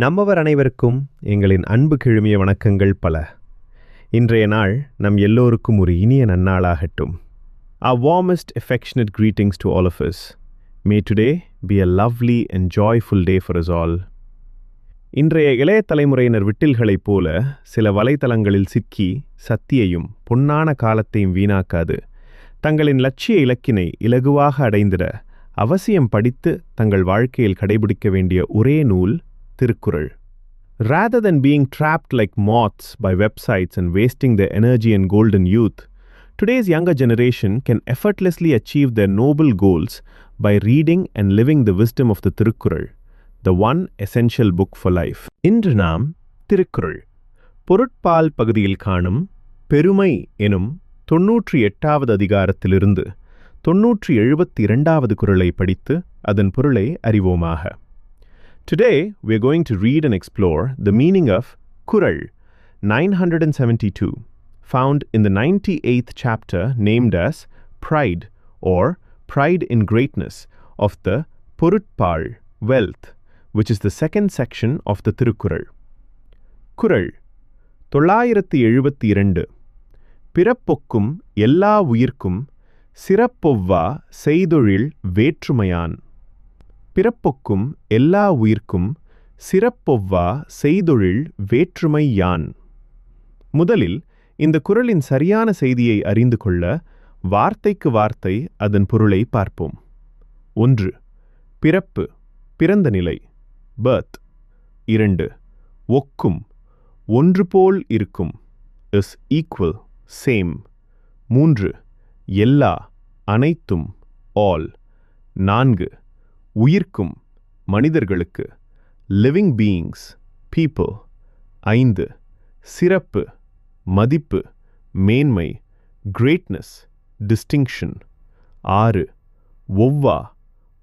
நம்மவர் அனைவருக்கும் எங்களின் அன்பு கிழுமிய வணக்கங்கள் பல. இன்றைய நாள் நம் எல்லோருக்கும் ஒரு இனிய நன்னாளாகட்டும். Our warmest affectionate greetings to all of us. May today be a lovely and joyful day for us all. இன்றைய இளைய தலைமுறையினர் விட்டில்களைப் போல சில வலைத்தளங்களில் சிக்கி சக்தியையும் பொன்னான காலத்தையும் வீணாக்காது தங்களின் லட்சிய இலக்கினை இலகுவாக அடைந்திட அவசியம் படித்து தங்கள் வாழ்க்கையில் கடைபிடிக்க வேண்டிய ஒரே நூல் Thirukkural. Rather than being trapped like moths by websites and wasting their energy and golden youth, today's younger generation can effortlessly achieve their noble goals by reading and living the wisdom of the Tirukkural, the one essential book for life. இன்று நாம் திருக்குறள் பொருட்பால் பகுதியில் காணும் பெருமை எனும் 98வது அதிகாரத்திலிருந்து 972வது குறளை படித்து அதன் பொருளை அறிவோமாக. Today, we are going to read and explore the meaning of Kural 972, found in the 98th chapter named as Pride or Pride in Greatness of the Porutpal, Wealth, which is the second section of the Tirukkural. Kural 972 பிறப்பொக்கும் எல்லா உயிர்க்கும் சிறப்பொவ்வா செய்தொழில் வேற்றுமையான். பிறப்பொக்கும் எல்லா உயிர்க்கும் சிறப்பொவ்வா செய்தொழில் வேற்றுமை யான். முதலில் இந்த குறளின் சரியான செய்தியை அறிந்து கொள்ள வார்த்தைக்கு வார்த்தை அதன் பொருளை பார்ப்போம். 1. பிறப்பு, பிறந்த நிலை, பர்த். 2. ஒக்கும், ஒன்று போல் இருக்கும், இஸ் ஈக்குவல், சேம். 3. எல்லா, அனைத்தும், ஆல். 4. உயிர்க்கும், மனிதர்களுக்கு, லிவிங் பீயிங்ஸ், பீப்புள். 5. சிறப்பு, மதிப்பு, மேன்மை, கிரேட்னஸ், டிஸ்டிங்ஷன். 6. ஒவ்வா,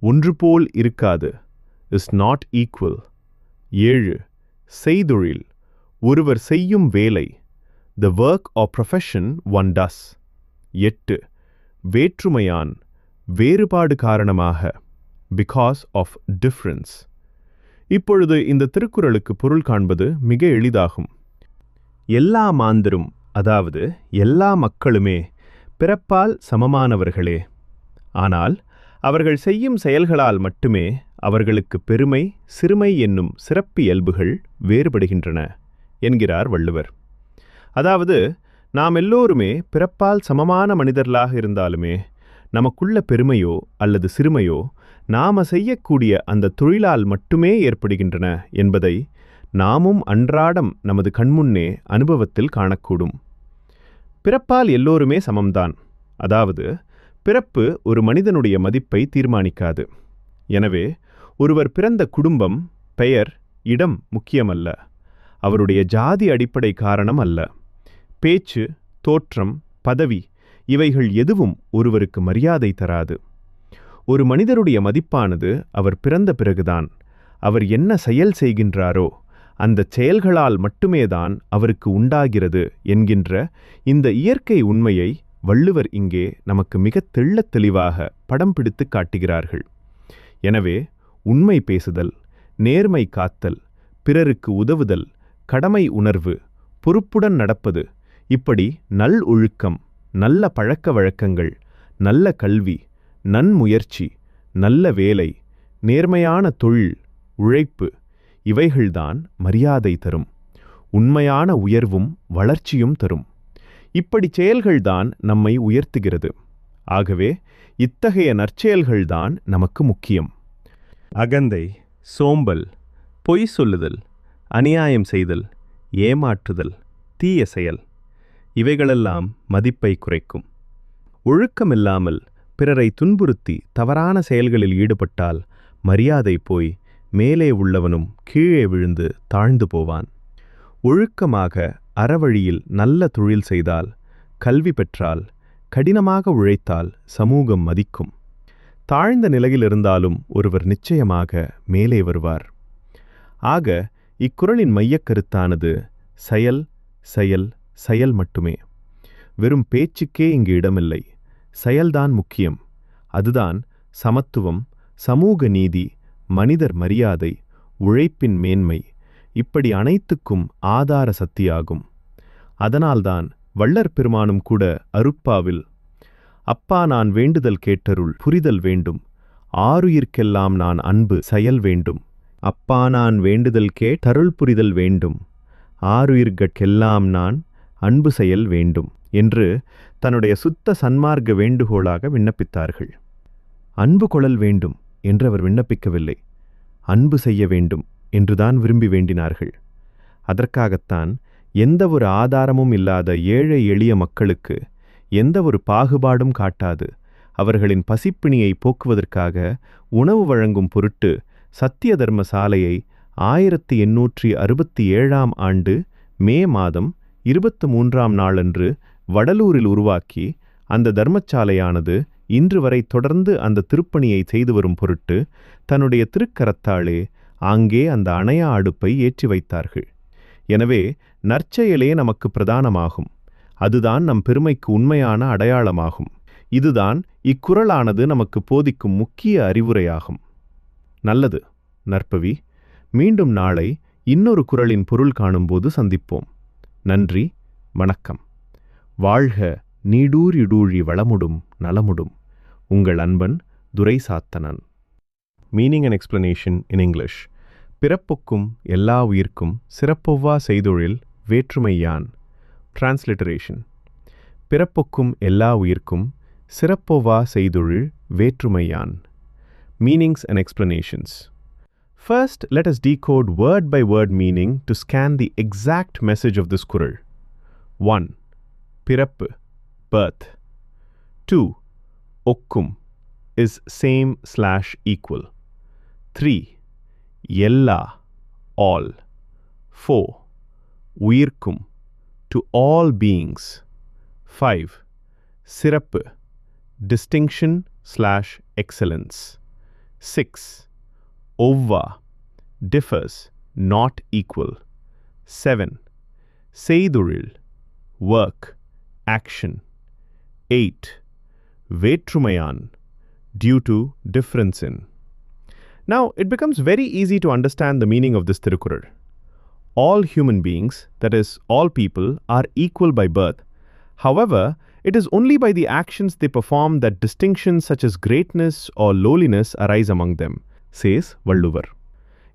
ஒன்றுபோல் இருக்காது, இஸ் நாட் ஈக்குவல். 7. செய்தொழில், ஒருவர் செய்யும் வேலை, the work or profession one டஸ். 8. வேற்றுமையான், வேறுபாடு காரணமாக, because of difference. இப்பொழுது இந்த திருக்குறளுக்கு பொருள் காண்பது மிக எளிதாகும். எல்லா மாந்தரும், அதாவது எல்லா மக்களுமே பிறப்பால் சமமானவர்களே. ஆனால் அவர்கள் செய்யும் செயல்களால் மட்டுமே அவர்களுக்கு பெருமை, சிறுமை என்னும் சிறப்பியல்புகள் வேறுபடுகின்றன என்கிறார் வள்ளுவர். அதாவது நாம் எல்லோருமே பிறப்பால் சமமான மனிதர்களாக இருந்தாலுமே நமக்குள்ள பெருமையோ அல்லது சிறுமையோ நாம செய்யக்கூடிய அந்த தொழிலால் மட்டுமே ஏற்படுகின்றன என்பதை நாமும் அன்றாடம் நமது கண்முன்னே அனுபவத்தில் காணக்கூடும். பிறப்பால் எல்லோருமே சமம்தான். அதாவது பிறப்பு ஒரு மனிதனுடைய மதிப்பை தீர்மானிக்காது. எனவே ஒருவர் பிறந்த குடும்பம், பெயர், இடம் முக்கியமல்ல. அவருடைய ஜாதி அடிப்படை காரணம் அல்ல. பேச்சு, தோற்றம், பதவி இவைகள் எதுவும் ஒருவருக்கு மரியாதை தராது. ஒரு மனிதருடைய மதிப்பானது அவர் பிறந்த பிறகுதான். அவர் என்ன செயல் செய்கின்றாரோ அந்த செயல்களால் மட்டுமேதான் அவருக்கு உண்டாகிறது என்கின்ற இந்த இயற்கை உண்மையை வள்ளுவர் இங்கே நமக்கு மிக தெள்ளத் தெளிவாக படம் பிடித்து காட்டுகிறார்கள். எனவே உண்மை பேசுதல், நேர்மை காத்தல், பிறருக்கு உதவுதல், கடமை உணர்வு, பொறுப்புடன் நடப்பது, இப்படி நல் ஒழுக்கம், நல்ல பழக்க வழக்கங்கள், நல்ல கல்வி, நன்முயற்சி, நல்ல வேலை, நேர்மையான தொழில், உழைப்பு இவைகள்தான் மரியாதை தரும், உண்மையான உயர்வும் வளர்ச்சியும் தரும். இப்படி செயல்கள்தான் நம்மை உயர்த்துகிறது. ஆகவே இத்தகைய நற்செயல்கள்தான் நமக்கு முக்கியம். அகந்தை, சோம்பல், பொய் சொல்லுதல், அநியாயம் செய்தல், ஏமாற்றுதல், தீய செயல் இவைகளெல்லாம் மதிப்பை குறைக்கும். ஒழுக்கமில்லாமல் பிறரை துன்புறுத்தி தவறான செயல்களில் ஈடுபட்டால் மரியாதை போய் மேலே உள்ளவனும் கீழே விழுந்து தாழ்ந்து போவான். ஒழுக்கமாக அறவழியில் நல்ல தொழில் செய்தால், கல்வி பெற்றால், கடினமாக உழைத்தால் சமூகம் மதிக்கும். தாழ்ந்த நிலையில் இருந்தாலும் ஒருவர் நிச்சயமாக மேலே வருவார். ஆக இக்குறளின் மையக்கருத்தானது செயல், செயல், செயல் மட்டுமே. வெறும் பேச்சுக்கே இங்கு இடமில்லை. செயல்தான் முக்கியம். அதுதான் சமத்துவம், சமூக நீதி, மனிதர் மரியாதை, உழைப்பின் மேன்மை, இப்படி அனைத்துக்கும் ஆதார சக்தியாகும். அதனால்தான் வள்ளற் பெருமானும் கூட அருட்பாவில், அப்பா நான் வேண்டுதல் கேட்டருள் புரிதல் வேண்டும், ஆருயிர்க்கெல்லாம் நான் அன்பு செயல் வேண்டும், அப்பா நான் வேண்டுதல் கேட்டருள் புரிதல் வேண்டும், ஆருயிர்கட்கெல்லாம் நான் அன்பு செயல் வேண்டும் என்று தன்னுடைய சுத்த சன்மார்க்க வேண்டுகோளாக விண்ணப்பித்தார்கள். அன்பு கொள்ளல் வேண்டும் என்று அவர் விண்ணப்பிக்கவில்லை, அன்பு செய்ய வேண்டும் என்றுதான் விரும்பி வேண்டினார்கள். அதற்காகத்தான் எந்த ஒரு ஆதாரமும் இல்லாத ஏழை எளிய மக்களுக்கு எந்த ஒரு பாகுபாடும் காட்டாது அவர்களின் பசிப்பிணியை போக்குவதற்காக உணவு வழங்கும் பொருட்டு சத்திய தர்ம சாலையை 1867 ஆண்டு மே மாதம் 23 நாளன்று வடலூரில் உருவாக்கி, அந்த தர்மசாலையானது இன்று வரை தொடர்ந்து அந்த திருப்பணியை செய்து வரும் பொருட்டு தன்னுடைய திருக்கரத்தாலே அங்கே அந்த அணையா அடுப்பை ஏற்றி வைத்தார்கள். எனவே நற்செயலே நமக்கு பிரதானமாகும். அதுதான் நம் பெருமைக்கு உண்மையான அடையாளமாகும். இதுதான் இக்குறளானது நமக்கு போதிக்கும் முக்கிய அறிவுரையாகும். நல்லது நற்பவி, மீண்டும் நாளை இன்னொரு குறளின் பொருள் காணும்போது சந்திப்போம். நன்றி, வணக்கம். வாழ்க நீடூரிடூழி வளமுடும் நலமுடும். உங்கள் அன்பன் துரைசாத்தனன். Meaning and explanation in English. பிறப்புக்கும் எல்லா உயிர்க்கும் சிறப்பொவ்வா செய்தொழில் வேற்றுமையான். Transliteration. பிறப்புக்கும் எல்லா உயிர்க்கும் சிறப்பொவ்வா செய்தொழில் வேற்றுமையான். Meanings and explanations. First, let us decode word by word meaning to scan the exact message of this kural. 1. Pirappu, birth. 2. Okkum is same/equal. 3. Yella, all. 4. Uirkum, to all beings. 5. Sirappu, distinction/excellence. 6. Ovva, differs, not equal. 7. Seiduril, work, action. 8. Vetrumayan, due to difference in. Now, it becomes very easy to understand the meaning of this Tirukkural. All human beings, that is, all people, are equal by birth. However, it is only by the actions they perform that distinctions such as greatness or lowliness arise among them, says Valluvar.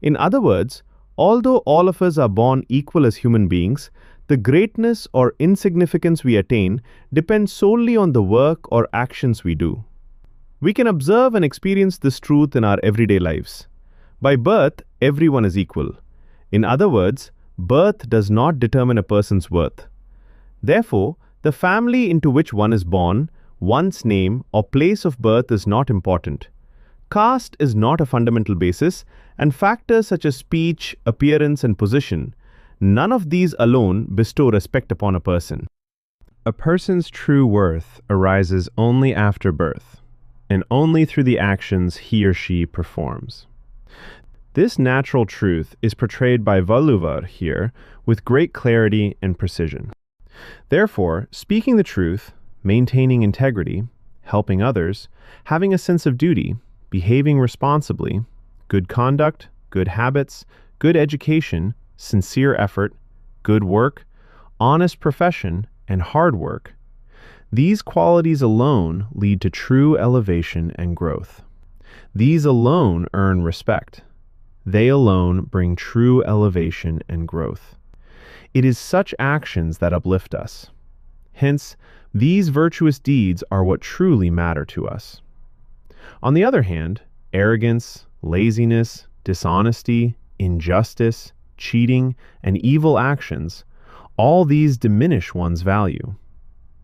In other words, although all of us are born equal as human beings, the greatness or insignificance we attain depends solely on the work or actions we do. We can observe and experience this truth in our everyday lives. By birth, everyone is equal. In other words, birth does not determine a person's worth. Therefore, the family into which one is born, one's name or place of birth is not important. Caste is not a fundamental basis, and factors such as speech, appearance, and position, none of these alone bestow respect upon a person. A person's true worth arises only after birth, and only through the actions he or she performs. This natural truth is portrayed by Valluvar here with great clarity and precision. Therefore, speaking the truth, maintaining integrity, helping others, having a sense of duty, behaving responsibly, good conduct, good habits, good education, sincere effort, good work, honest profession, and hard work, these qualities alone lead to true elevation and growth. These alone earn respect. They alone bring true elevation and growth. It is such actions that uplift us. Hence, these virtuous deeds are what truly matter to us. On the other hand, arrogance, laziness, dishonesty, injustice, cheating, and evil actions, all these diminish one's value.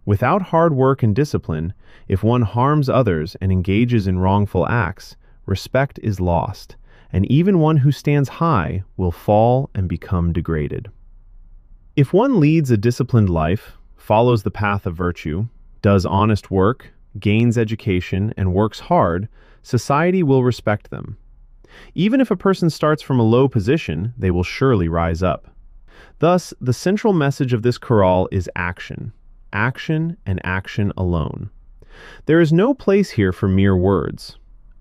Without hard work and discipline, if one harms others and engages in wrongful acts, respect is lost, and even one who stands high will fall and become degraded. If one leads a disciplined life, follows the path of virtue, does honest work, gains education, and works hard, society will respect them. Even if a person starts from a low position, they will surely rise up. Thus, the central message of this Qural is action. Action and action alone. There is no place here for mere words.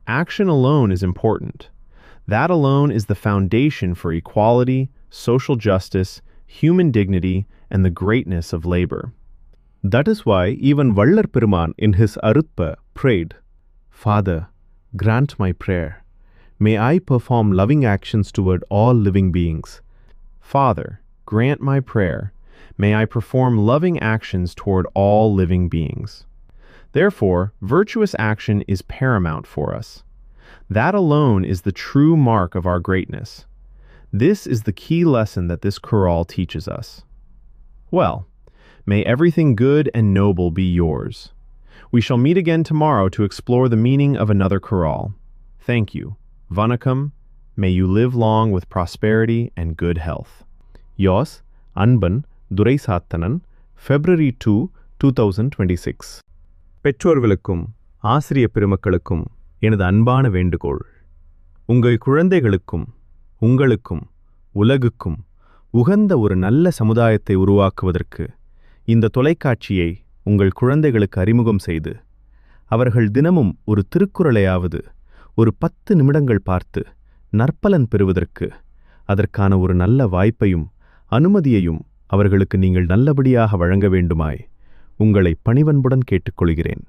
Action alone is important. That alone is the foundation for equality, social justice, human dignity, and the greatness of labor. That is why even Vallar Peruman in his Arutpa prayed, Father, grant my prayer. May I perform loving actions toward all living beings. Father, grant my prayer. May I perform loving actions toward all living beings. Therefore, virtuous action is paramount for us. That alone is the true mark of our greatness. This is the key lesson that this chorale teaches us. Well, may everything good and noble be yours. We shall meet again tomorrow to explore the meaning of another chorale. Thank you. Vanakkam. May you live long with prosperity and good health. Yours, Anban Duraisathanan, February 2, 2026. பெற்றோர்களுக்கும் ஆசிரிய பெருமக்களுக்கும் எனது அன்பான வேண்டுகோள். உங்கள் குழந்தைகளுக்கும் உங்களுக்கும் உலகுக்கும் உகந்த ஒரு நல்ல சமுதாயத்தை உருவாக்குவதற்கு இந்த தொலைக்காட்சியை உங்கள் குழந்தைகளுக்கு அறிமுகம் செய்து அவர்கள் தினமும் ஒரு திருக்குறளையாவது ஒரு 10 நிமிடங்கள் பார்த்து நற்பலன் பெறுவதற்கு அதற்கான ஒரு நல்ல வாய்ப்பையும் அனுமதியையும் அவர்களுக்கு நீங்கள் நல்லபடியாக வழங்க வேண்டுமாய் உங்களை பணிவன்புடன் கேட்டுக்கொள்கிறேன்.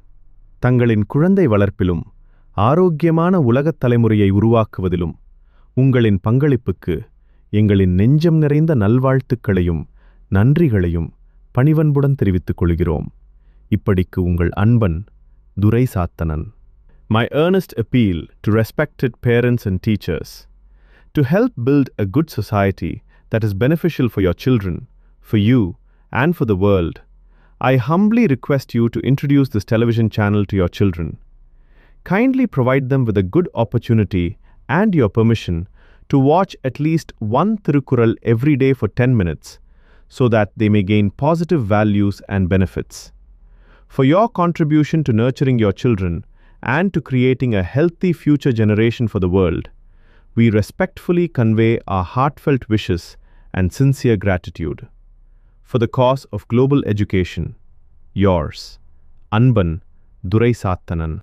தங்களின் குழந்தை வளர்ப்பிலும் ஆரோக்கியமான உலகத் தலைமுறையை உருவாக்குவதிலும் உங்களின் பங்களிப்புக்கு எங்களின் நெஞ்சம் நிறைந்த நல்வாழ்த்துக்களையும் நன்றிகளையும் பணிவன்புடன் தெரிவித்துக் கொள்கிறோம். இப்படிக்கு உங்கள் அன்பன் துரைசாத்தனன். My earnest appeal to respected parents and teachers to help build a good society that is beneficial for your children, for you, and for the world. I humbly request you to introduce this television channel to your children. Kindly provide them with a good opportunity and your permission to watch at least one Thirukkural every day for 10 minutes so that they may gain positive values and benefits. For your contribution to nurturing your children and to creating a healthy future generation for the world, we respectfully convey our heartfelt wishes and sincere gratitude. For the cause of global education, yours, Anban Duraisathanan.